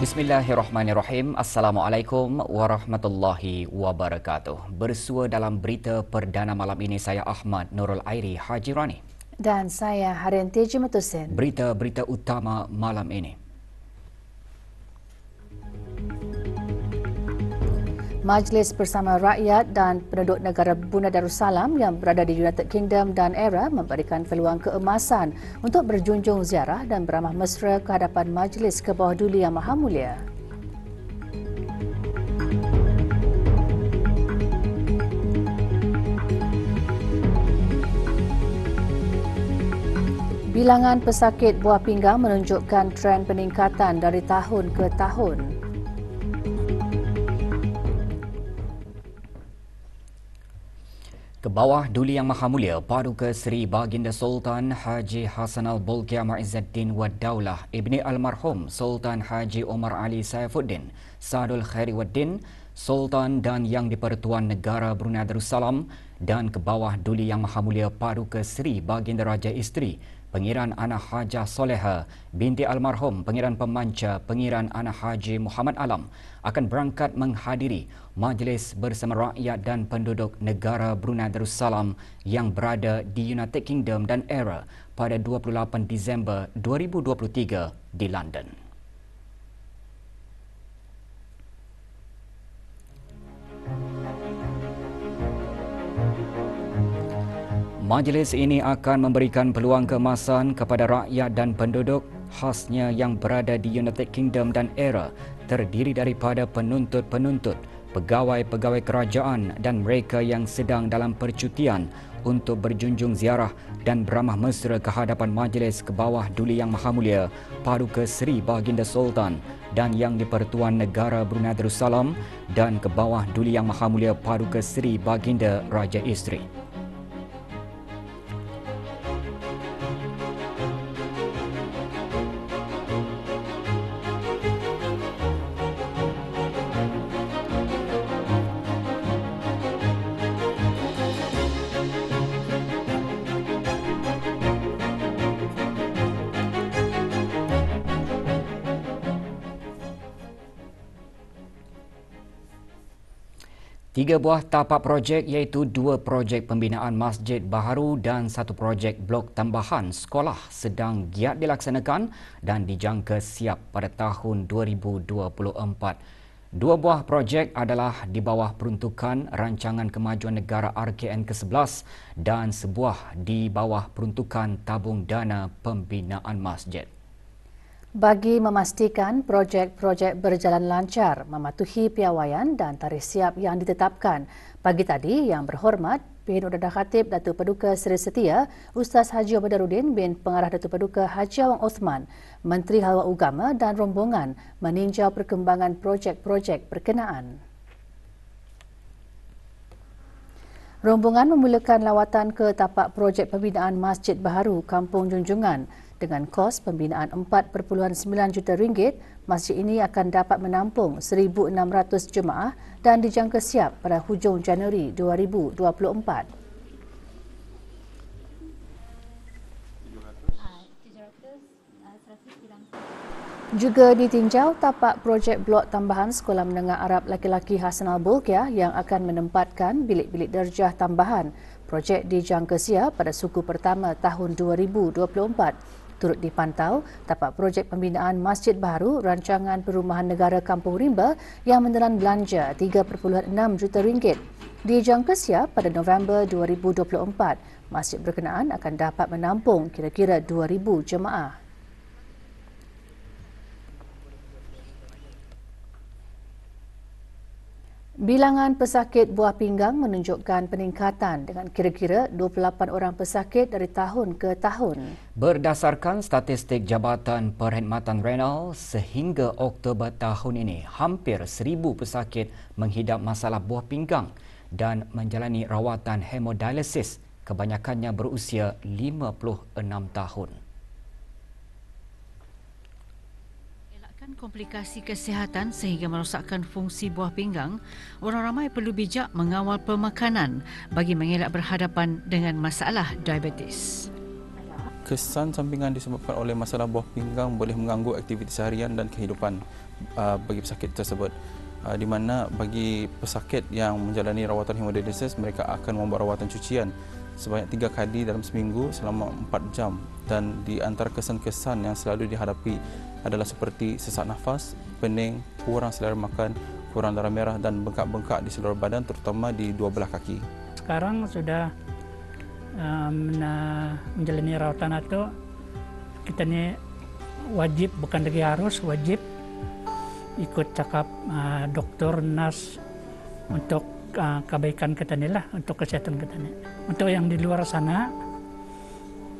Bismillahirrahmanirrahim. Assalamualaikum warahmatullahi wabarakatuh. Bersua dalam berita perdana malam ini saya Ahmad Nurul Airi Hajirani. Dan saya Haryanti Jematusin. Berita-berita utama malam ini. Majlis Bersama Rakyat dan penduduk negara Brunei Darussalam yang berada di United Kingdom dan era memberikan peluang keemasan untuk berjunjung ziarah dan beramah mesra ke hadapan Majlis ke bawah Duli Yang Maha Mulia. Bilangan pesakit buah pinggang menunjukkan tren peningkatan dari tahun ke tahun. Ke bawah Duli Yang Maha Mulia Paduka Seri Baginda Sultan Haji Hassanal Bolkiah Muizzuddin Wad Daulah Ibni Almarhum Sultan Haji Omar Ali Saifuddin Sadul Khairi Waddin Sultan dan Yang di-Pertuan Negara Brunei Darussalam dan ke bawah Duli Yang Maha Mulia Paduka Seri Baginda Raja Isteri Pengiran Ana Hajah Soleha binti almarhum Pengiran Pemanca Pengiran Ana Haji Muhammad Alam akan berangkat menghadiri Majlis Bersama Rakyat dan Penduduk Negara Brunei Darussalam yang berada di United Kingdom dan era pada 28 Disember 2023 di London. Majlis ini akan memberikan peluang keemasan kepada rakyat dan penduduk khasnya yang berada di United Kingdom dan era terdiri daripada penuntut-penuntut, pegawai-pegawai kerajaan dan mereka yang sedang dalam percutian untuk berjunjung ziarah dan beramah mesra ke hadapan Majlis ke bawah Duli Yang Maha Mulia Paduka Seri Baginda Sultan dan Yang di-Pertuan Negara Brunei Darussalam dan ke bawah Duli Yang Maha Mulia Paduka Seri Baginda Raja Isteri. Tiga buah tapak projek iaitu 2 projek pembinaan masjid baharu dan 1 projek blok tambahan sekolah sedang giat dilaksanakan dan dijangka siap pada tahun 2024. 2 buah projek adalah di bawah peruntukan Rancangan Kemajuan Negara RKN ke-11 dan sebuah di bawah peruntukan Tabung Dana Pembinaan Masjid. Bagi memastikan projek-projek berjalan lancar, mematuhi piawaian dan tarikh siap yang ditetapkan, pagi tadi Yang Berhormat Bin Udara Khatib Datuk Paduka Seri Setia Ustaz Haji Obadarudin bin Pengarah Datuk Paduka Haji Awang Osman, Menteri Halwa Ugama dan rombongan meninjau perkembangan projek-projek berkenaan. Rombongan memulakan lawatan ke tapak projek pembinaan Masjid Baharu Kampung Junjungan. Dengan kos pembinaan RM4.9 juta, masjid ini akan dapat menampung 1,600 jemaah dan dijangka siap pada hujung Januari 2024. Juga ditinjau tapak projek blok tambahan Sekolah Menengah Arab Laki-Laki Hassanal Bolkiah yang akan menempatkan bilik-bilik darjah tambahan. Projek dijangka siap pada suku pertama tahun 2024. Turut dipantau tapak projek pembinaan Masjid Baharu Rancangan Perumahan Negara Kampung Rimba yang menelan belanja RM3.6 juta. Dijangka siap pada November 2024. Masjid berkenaan akan dapat menampung kira-kira 2,000 jemaah. Bilangan pesakit buah pinggang menunjukkan peningkatan dengan kira-kira 28 orang pesakit dari tahun ke tahun. Berdasarkan statistik Jabatan Perkhidmatan Renal, sehingga Oktober tahun ini, hampir 1,000 pesakit menghidap masalah buah pinggang dan menjalani rawatan hemodialisis, kebanyakannya berusia 56 tahun. Komplikasi kesihatan sehingga merosakkan fungsi buah pinggang, orang ramai perlu bijak mengawal pemakanan bagi mengelak berhadapan dengan masalah diabetes. Kesan sampingan disebabkan oleh masalah buah pinggang boleh mengganggu aktiviti harian dan kehidupan bagi pesakit tersebut. Di mana bagi pesakit yang menjalani rawatan hemodialisis, mereka akan membuat rawatan cucian sebanyak 3 kali dalam seminggu selama 4 jam, dan di antara kesan-kesan yang selalu dihadapi adalah seperti sesak nafas, pening, kurang selera makan, kurang darah merah dan bengkak-bengkak di seluruh badan, terutama di dua belah kaki. Sekarang sudah menjalani rawatan itu, kita ini wajib, bukan lagi harus, wajib ikut cakap dokter, nas untuk kebaikan kita ni lah, untuk kesehatan kita ni. Untuk yang di luar sana,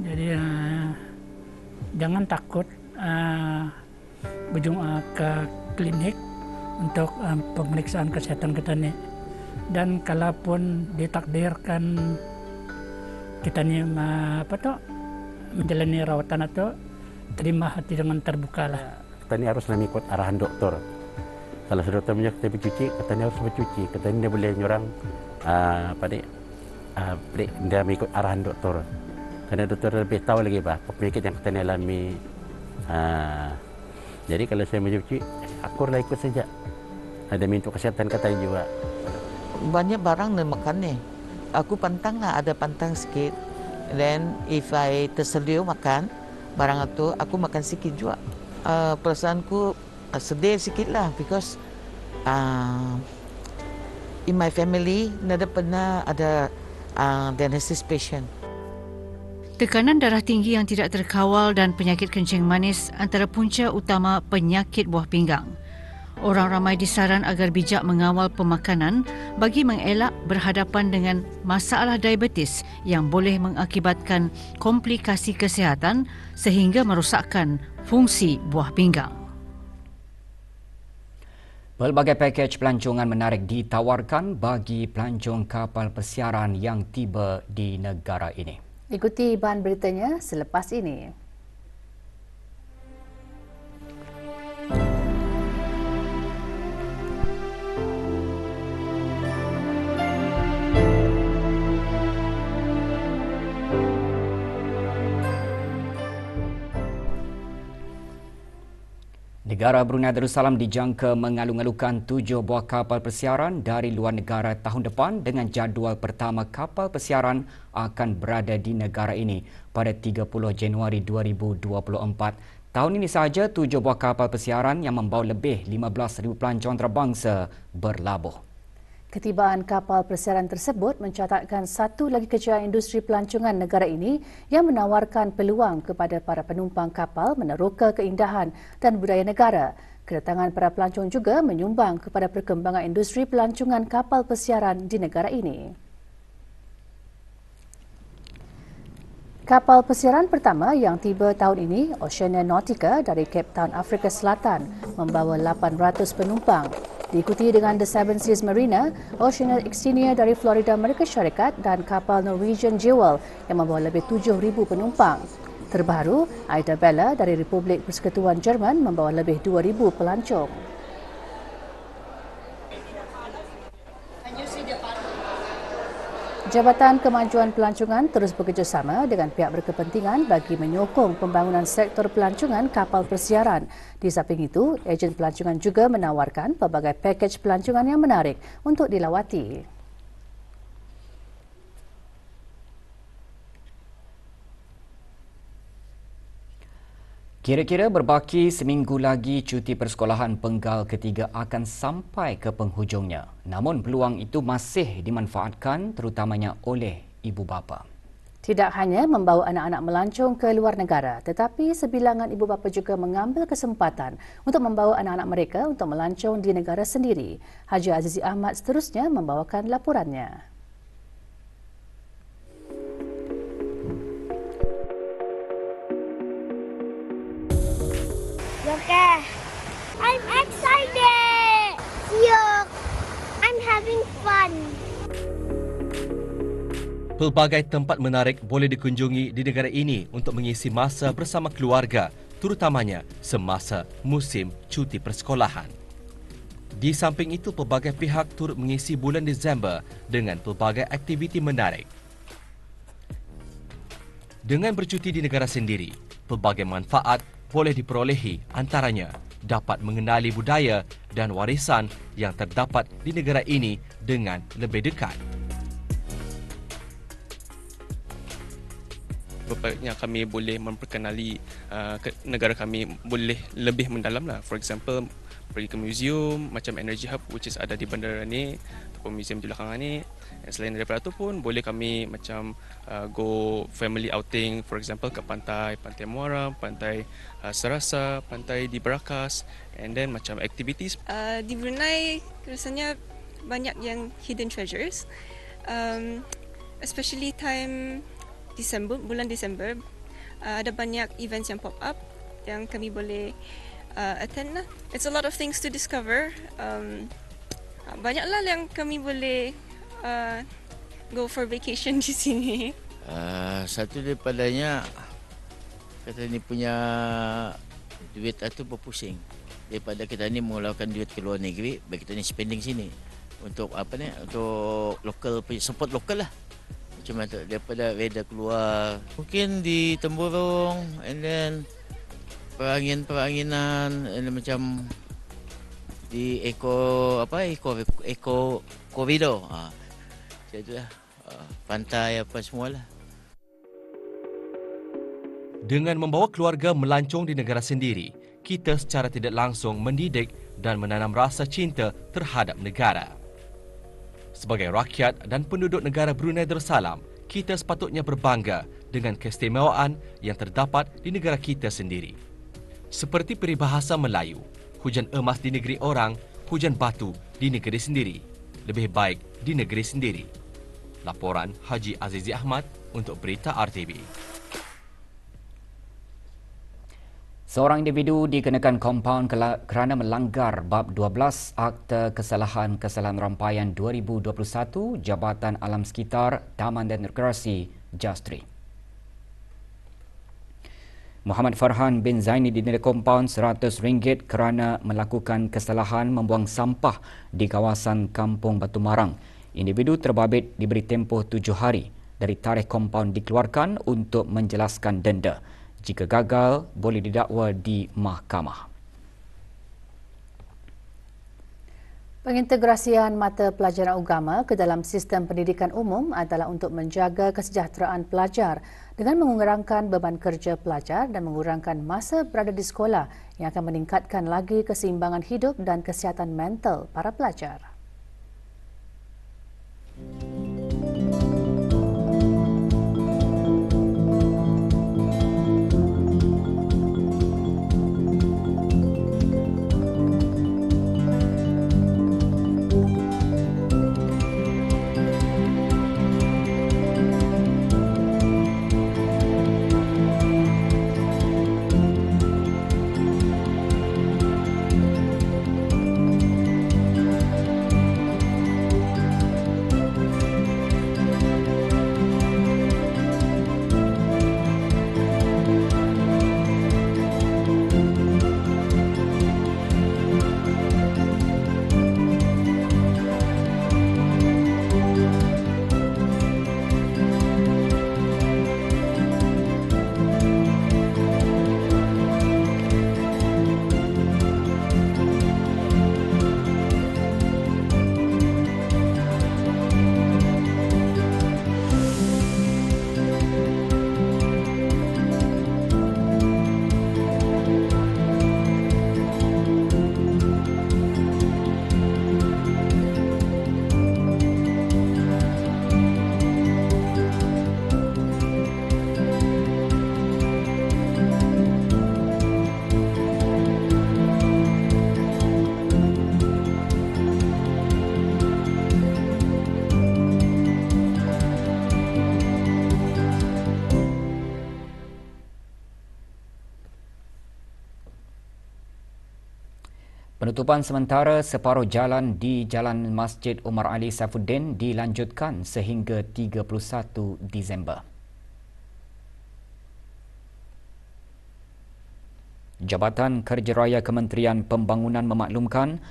jadi jangan takut ke klinik untuk pemeriksaan kesehatan kita ni. Dan kalaupun ditakdirkan kita ni menjalani rawatan itu, terima hati dengan terbuka lah. Kita ni harus mengikut arahan doktor. Kalau doktor punya kita bercuci, kita ni harus bercuci. Kita ni dia boleh nyorang dia mengikut arahan doktor. Karena doktor lebih tahu lagi apa penyakit yang kita ni alami. Jadi kalau saya mencuci, akurlah ikut saja. Ada untuk kesehatan kita juga. Banyak barang nak makan ni. Aku pantang lah, ada pantang sikit. Then if I tersedia makan barang itu, aku makan sikit juga. Perasaanku sedih sikit lah, because in my family nada pernah ada diagnosis patient. Tekanan darah tinggi yang tidak terkawal dan penyakit kencing manis antara punca utama penyakit buah pinggang. Orang ramai disaran agar bijak mengawal pemakanan bagi mengelak berhadapan dengan masalah diabetes yang boleh mengakibatkan komplikasi kesihatan sehingga merosakkan fungsi buah pinggang. Pelbagai pakej pelancongan menarik ditawarkan bagi pelancong kapal persiaran yang tiba di negara ini. Ikuti bahan beritanya selepas ini. Negara Brunei Darussalam dijangka mengalu-alukan 7 buah kapal persiaran dari luar negara tahun depan dengan jadual pertama kapal persiaran akan berada di negara ini pada 30 Januari 2024. Tahun ini sahaja 7 buah kapal persiaran yang membawa lebih 15,000 pelancong antarabangsa berlabuh. Ketibaan kapal persiaran tersebut mencatatkan satu lagi kejayaan industri pelancongan negara ini yang menawarkan peluang kepada para penumpang kapal meneroka keindahan dan budaya negara. Kedatangan para pelancong juga menyumbang kepada perkembangan industri pelancongan kapal persiaran di negara ini. Kapal persiaran pertama yang tiba tahun ini, Oceania Nautica dari Cape Town, Afrika Selatan, membawa 800 penumpang. Diikuti dengan The Seven Seas Marina, Oceania Extenia dari Florida, Amerika Syarikat dan kapal Norwegian Jewel yang membawa lebih 7,000 penumpang. Terbaru, Aida Bella dari Republik Persekutuan Jerman membawa lebih 2,000 pelancong. Jabatan Kemajuan Pelancongan terus bekerjasama dengan pihak berkepentingan bagi menyokong pembangunan sektor pelancongan kapal persiaran. Di samping itu, ejen pelancongan juga menawarkan pelbagai pakej pelancongan yang menarik untuk dilawati. Kira-kira berbaki seminggu lagi cuti persekolahan penggal ketiga akan sampai ke penghujungnya. Namun peluang itu masih dimanfaatkan terutamanya oleh ibu bapa. Tidak hanya membawa anak-anak melancong ke luar negara, tetapi sebilangan ibu bapa juga mengambil kesempatan untuk membawa anak-anak mereka untuk melancong di negara sendiri. Haji Azizi Ahmad seterusnya membawakan laporannya. Okay, I'm excited! Yuck! I'm having fun! Pelbagai tempat menarik boleh dikunjungi di negara ini untuk mengisi masa bersama keluarga, terutamanya semasa musim cuti persekolahan. Di samping itu, pelbagai pihak turut mengisi bulan Disember dengan pelbagai aktiviti menarik. Dengan bercuti di negara sendiri, pelbagai manfaat boleh diperolehi, antaranya dapat mengenali budaya dan warisan yang terdapat di negara ini dengan lebih dekat. Berbaiknya kami boleh memperkenali negara kami boleh lebih mendalam lah. For example, pergi ke museum macam Energy Hub which is ada di bandara ni ataupun museum di belakang ni. Dan selain daripada itu pun boleh kami macam go family outing, for example ke pantai Muara, pantai Serasa, pantai di Berakas, and then macam activities. Di Brunei rasanya banyak yang hidden treasures, especially time bulan Disember, ada banyak events yang pop up yang kami boleh attend lah. It's a lot of things to discover. Banyaklah yang kami boleh go for vacation di sini. Satu daripadanya, kata ni punya duit itu berpusing. Daripada kita ni mengeluarkan duit ke luar negeri, baik kita ni spending sini untuk apa ni, untuk local, support lokal lah. Macam tu, daripada weather keluar, mungkin di Temburung, and then peranginan, and then macam di Eco Corridor, macam tu lah, pantai apa semualah. Dengan membawa keluarga melancong di negara sendiri, kita secara tidak langsung mendidik dan menanam rasa cinta terhadap negara. Sebagai rakyat dan penduduk negara Brunei Darussalam, kita sepatutnya berbangga dengan keistimewaan yang terdapat di negara kita sendiri. Seperti peribahasa Melayu, hujan emas di negeri orang, hujan batu di negeri sendiri. Lebih baik di negeri sendiri. Laporan Haji Azizi Ahmad untuk Berita RTV. Seorang individu dikenakan kompaun kerana melanggar bab 12 Akta Kesalahan Rampaian 2021 Jabatan Alam Sekitar, Taman dan Rekreasi Jastri. Muhammad Farhan bin Zaini didenda kompaun RM100 kerana melakukan kesalahan membuang sampah di kawasan Kampung Batu Marang. Individu terbabit diberi tempoh 7 hari dari tarikh kompaun dikeluarkan untuk menjelaskan denda. Jika gagal, boleh didakwa di mahkamah. Pengintegrasian mata pelajaran agama ke dalam sistem pendidikan umum adalah untuk menjaga kesejahteraan pelajar dengan mengurangkan beban kerja pelajar dan mengurangkan masa berada di sekolah yang akan meningkatkan lagi keseimbangan hidup dan kesihatan mental para pelajar. Penutupan sementara separuh jalan di Jalan Masjid Omar Ali Saifuddin dilanjutkan sehingga 31 Disember. Jabatan Kerja Raya Kementerian Pembangunan memaklumkan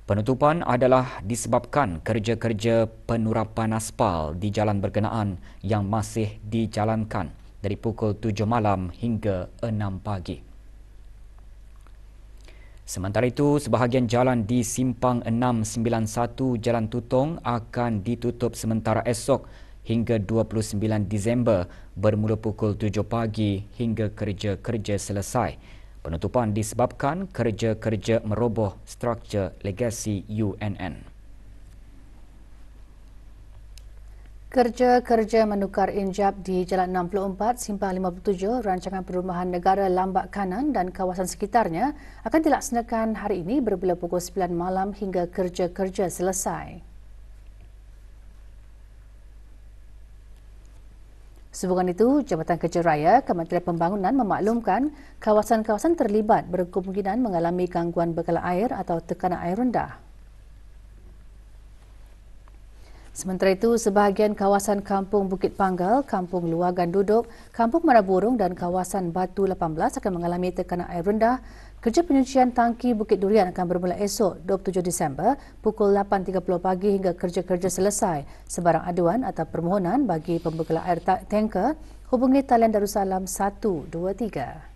penutupan adalah disebabkan kerja-kerja penurapan aspal di jalan berkenaan yang masih dijalankan dari pukul 7 malam hingga 6 pagi. Sementara itu, sebahagian jalan di Simpang 691 Jalan Tutong akan ditutup sementara esok hingga 29 Disember bermula pukul 7 pagi hingga kerja-kerja selesai. Penutupan disebabkan kerja-kerja meroboh struktur legasi UNN. Kerja-kerja menukar injap di Jalan 64, Simpang 57, Rancangan Perumahan Negara Lambak Kanan dan kawasan sekitarnya akan dilaksanakan hari ini bermula pukul 9 malam hingga kerja-kerja selesai. Sehubungan itu, Jabatan Kerja Raya Kementerian Pembangunan memaklumkan kawasan-kawasan terlibat berkemungkinan mengalami gangguan bekalan air atau tekanan air rendah. Sementara itu, sebahagian kawasan Kampung Bukit Panggal, Kampung Luagan Duduk, Kampung Mana Burung dan kawasan Batu 18 akan mengalami tekanan air rendah. Kerja penyucian tangki Bukit Durian akan bermula esok 27 Disember pukul 8.30 pagi hingga kerja-kerja selesai. Sebarang aduan atau permohonan bagi pembekalan air tanker, hubungi talian Darussalam 123.